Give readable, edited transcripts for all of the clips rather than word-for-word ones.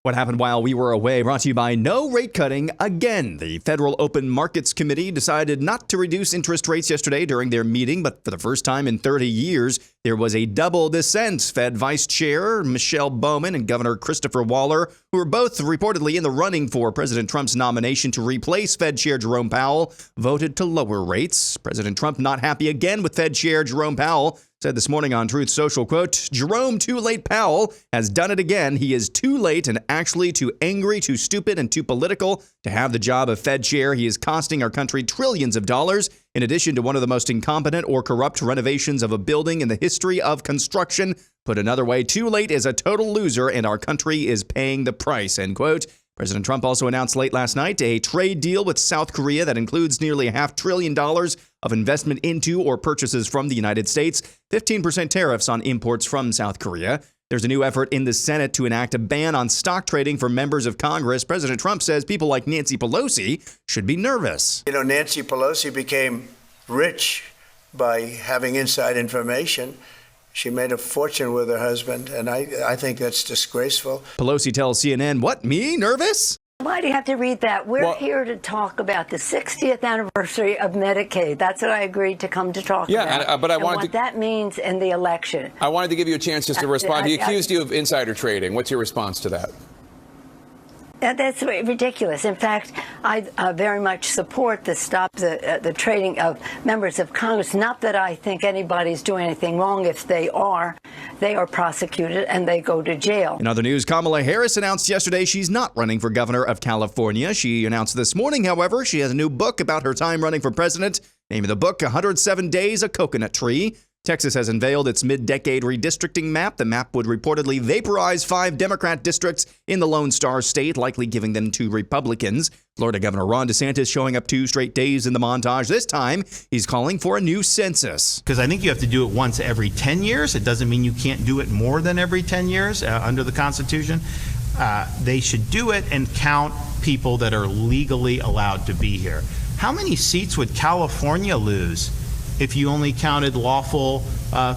What happened while we were away, brought to you by no rate cutting again. The Federal Open Markets Committee decided not to reduce interest rates yesterday during their meeting, but for the first time in 30 years, there was a double dissent. Fed Vice Chair Bowman and Governor Christopher Waller, who were both reportedly in the running for President Trump's nomination to replace Fed Chair Jerome Powell, voted to lower rates. President Trump not happy again with Fed Chair Jerome Powell. Said this morning on Truth Social, quote, "Jerome too late Powell has done it again. He is too late and actually too angry, too stupid, and too political to have the job of Fed chair. He is costing our country trillions of dollars, in addition to one of the most incompetent or corrupt renovations of a building in the history of construction. Put another way, too late is a total loser, and our country is paying the price," end quote. President Trump also announced late last night a trade deal with South Korea that includes nearly $500 billion of investment into or purchases from the United States, 15% tariffs on imports from South Korea. There's a new effort in the Senate to enact a ban on stock trading for members of Congress. President Trump says people like Nancy Pelosi should be nervous. You know, Nancy Pelosi became rich by having inside information. She made a fortune with her husband, and I think that's disgraceful. Pelosi tells CNN, "What, me? Nervous?" Why do you have to read that? We're here to talk about the 60th anniversary of Medicaid. That's what I agreed to come to talk about. But I and wanted what that means in the election. I wanted to give you a chance just to respond. He accused you of insider trading. What's your response to that? That's ridiculous. In fact, I very much support the stop the trading of members of Congress. Not that I think anybody's doing anything wrong. If they are prosecuted and they go to jail. In other news, Kamala Harris announced yesterday she's not running for governor of California. She announced this morning, however, she has a new book about her time running for president. Name of the book, 107 Days, a Coconut Tree. Texas has unveiled its mid-decade redistricting map. The map would reportedly vaporize 5 Democrat districts in the Lone Star State, likely giving them to Republicans. Florida Governor Ron DeSantis showing up 2 straight days in the montage. This time, he's calling for a new census. Because I think you have to do it once every 10 years. It doesn't mean you can't do it more than every 10 years under the Constitution. They should do it and count people that are legally allowed to be here. How many seats would California lose if you only counted lawful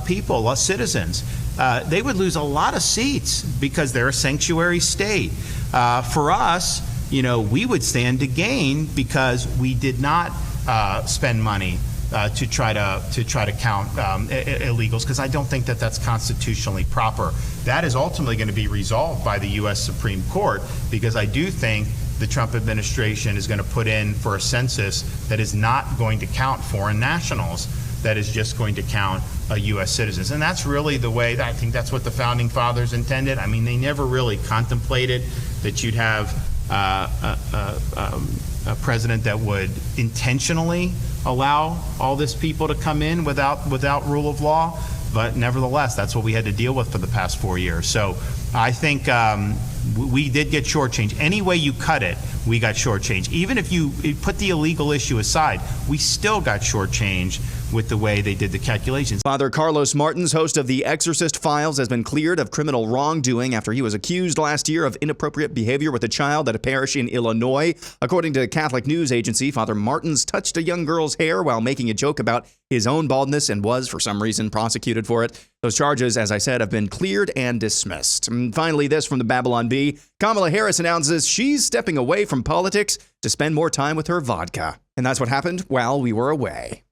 people, citizens? They would lose a lot of seats because they're a sanctuary state. For us, we would stand to gain because we did not spend money to try to count illegals, because I don't think that that's constitutionally proper. That is ultimately going to be resolved by the U.S. Supreme Court, because I do think the Trump administration is going to put in for a census that is not going to count foreign nationals, that is just going to count U.S. citizens. And that's really the way, I think that's what the founding fathers intended. I mean, they never really contemplated that you'd have a president that would intentionally allow all this people to come in without rule of law. But nevertheless, that's what we had to deal with for the past 4 years. So I think we did get shortchanged. Any way you cut it, we got shortchanged. Even if you put the illegal issue aside, we still got shortchanged with the way they did the calculations. Father Carlos Martins, host of The Exorcist Files, has been cleared of criminal wrongdoing after he was accused last year of inappropriate behavior with a child at a parish in Illinois. According to the Catholic news agency, Father Martins touched a young girl's hair while making a joke about his own baldness and was, for some reason, prosecuted for it. Those charges, as I said, have been cleared and dismissed. And finally, this from the Babylon Bee. Kamala Harris announces she's stepping away from politics to spend more time with her vodka. And that's what happened while we were away.